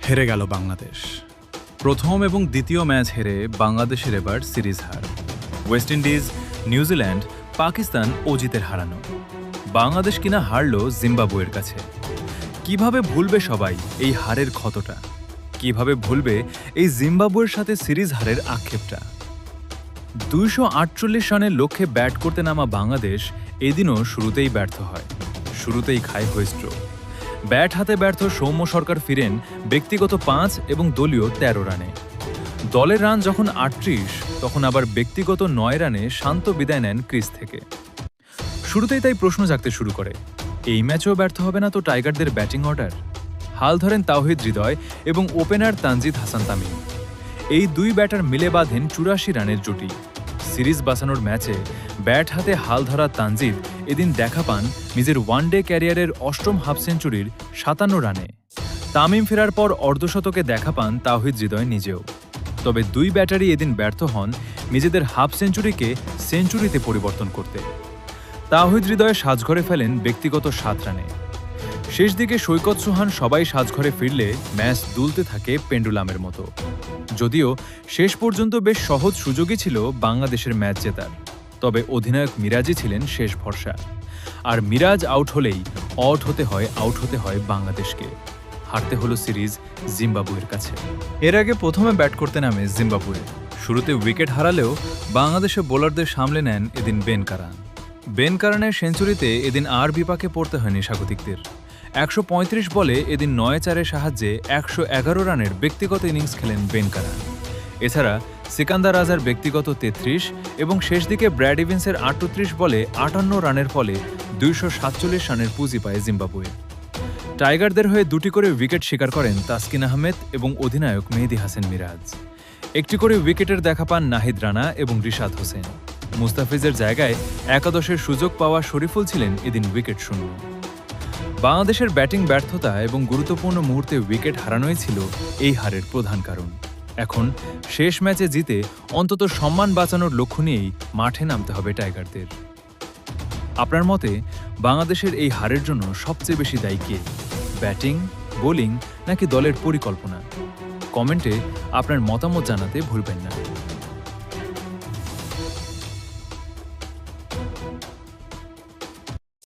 হেরে গেল বাংলাদেশ। প্রথম এবং দ্বিতীয় ম্যাচ হেরে বাংলাদেশের এবার সিরিজ হার। ওয়েস্ট ইন্ডিজ, নিউজিল্যান্ড, পাকিস্তান অজিতের হারানো। বাংলাদেশ কিনা হারল জিম্বাবুয়ের কাছে। কিভাবে ভুলবে সবাই এই হারের ক্ষতটা? কিভাবে ভুলবে এই জিম্বাবুয়ের সাথে সিরিজ হারের আক্ষেপটা? 248 রানের লক্ষ্যে ব্যাট করতে নামা বাংলাদেশ এদিনও শুরুতেই ব্যর্থ হয়, শুরুতেই খায় হোয়েস্ট্রো। ব্যাট হাতে ব্যর্থ সৌম্য সরকার ফিরেন ব্যক্তিগত 5 এবং দলীয় 13 রানে। দলের রান যখন 38, তখন আবার ব্যক্তিগত 9 রানে শান্ত বিদায় নেন ক্রিজ থেকে। শুরুতেই তাই প্রশ্ন জাগতে শুরু করে, এই ম্যাচেও ব্যর্থ হবে না তো টাইগারদের ব্যাটিং অর্ডার? হাল ধরেন তাওহিদ হৃদয় এবং ওপেনার তানজিদ হাসান তামিম। এই দুই ব্যাটার মিলে বাঁধেন 84 রানের জুটি। সিরিজ বাঁচানোর ম্যাচে ব্যাট হাতে হাল ধরা তানজিদ এদিন দেখা পান নিজের ওয়ানডে ক্যারিয়ারের 8ম হাফ সেঞ্চুরির 57 রানে। তামিম ফেরার পর অর্ধশতকে দেখা পান তাওহিদ হৃদয় নিজেও। তবে দুই ব্যাটারই এদিন ব্যর্থ হন নিজেদের হাফ সেঞ্চুরিকে সেঞ্চুরিতে পরিবর্তন করতে। তাওহিদ হৃদয় সাজঘরে ফেলেন ব্যক্তিগত 7 রানে। শেষ দিকে সৈকত সোহান সবাই সাজঘরে ফিরলে ম্যাচ দুলতে থাকে পেন্ডুলামের মতো। যদিও শেষ পর্যন্ত বেশ সহজ সুযোগই ছিল বাংলাদেশের ম্যাচ জেতার, তবে অধিনায়ক মিরাজই ছিলেন শেষ ভরসা। আর মিরাজ আউট হলেই আউট হতে হয় বাংলাদেশকে। হারতে হলো সিরিজ জিম্বাবুয়ের কাছে। এর আগে প্রথমে ব্যাট করতে নামে জিম্বাবুয়ে। শুরুতে উইকেট হারালেও বাংলাদেশের বোলারদের সামলে নেন এদিন বেন কারান। বেন কারানের সেঞ্চুরিতে এদিন আর বিপাকে পড়তে হয়নি স্বাগতিকদের। 135 বলে এদিন 9-4-এর সাহায্যে 111 রানের ব্যক্তিগত ইনিংস খেলেন বেন কারান। এছাড়া সিকান্দার রাজার ব্যক্তিগত 33 এবং শেষ দিকে ব্র্যাড ইভিন্সের 38 বলে 58 রানের ফলে 247 রানের পুঁজি পায় জিম্বাবুয়ে। টাইগারদের হয়ে 2টি করে উইকেট শিকার করেন তাসকিন আহমেদ এবং অধিনায়ক মেহেদী হাসান মিরাজ। একটি করে উইকেটের দেখা পান নাহিদ রানা এবং রিশাদ হোসেন। মুস্তাফিজের জায়গায় একাদশের সুযোগ পাওয়া শরীফুল ছিলেন এদিন উইকেট শূন্য। বাংলাদেশের ব্যাটিং ব্যর্থতা এবং গুরুত্বপূর্ণ মুহূর্তে উইকেট হারানোই ছিল এই হারের প্রধান কারণ। এখন শেষ ম্যাচে জিতে অন্তত সম্মান বাঁচানোর লক্ষ্য নিয়েই মাঠে নামতে হবে টাইগারদের। আপনার মতে বাংলাদেশের এই হারের জন্য সবচেয়ে বেশি দায়ী কে? ব্যাটিং, বোলিং নাকি দলের পরিকল্পনা? কমেন্টে আপনার মতামত জানাতে ভুলবেন না।